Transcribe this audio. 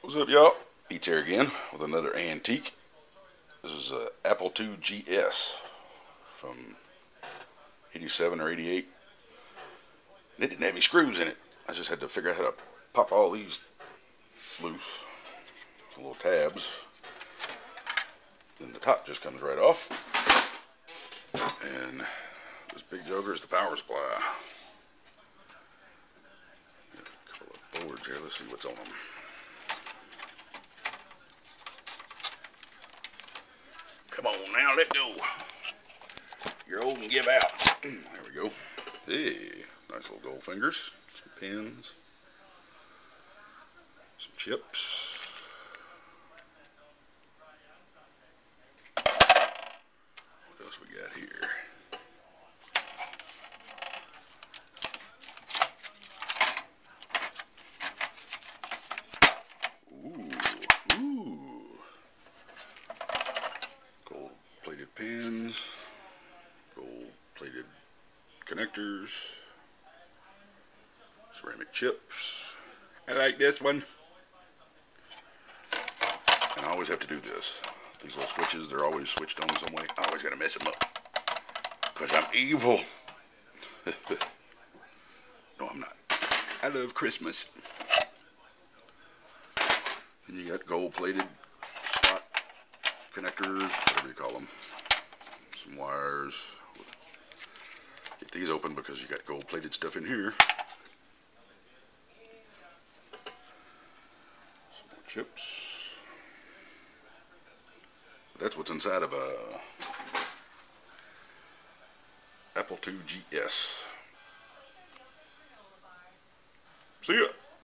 What's up, y'all? Beats here again with another antique. This is a Apple II GS from 87 or 88. And it didn't have any screws in it. I just had to figure out how to pop all these loose. Little tabs. Then the top just comes right off. And this big joker is the power supply. Got a couple of boards here. Let's see what's on them. Come on now, let go. You're old and give out. There we go. Hey, nice little gold fingers. Some pins. Some chips. What else we got here? Ooh. Gold-plated pins. Gold-plated connectors. Ceramic chips. I like this one. And I always have to do this. These little switches, they're always switched on some way. I always got to mess them up. Because I'm evil. No, I'm not. I love Christmas. And you got gold-plated slot connectors, whatever you call them. Some wires. Get these open because you got gold-plated stuff in here. Some more chips. That's what's inside of a Apple II GS. See ya.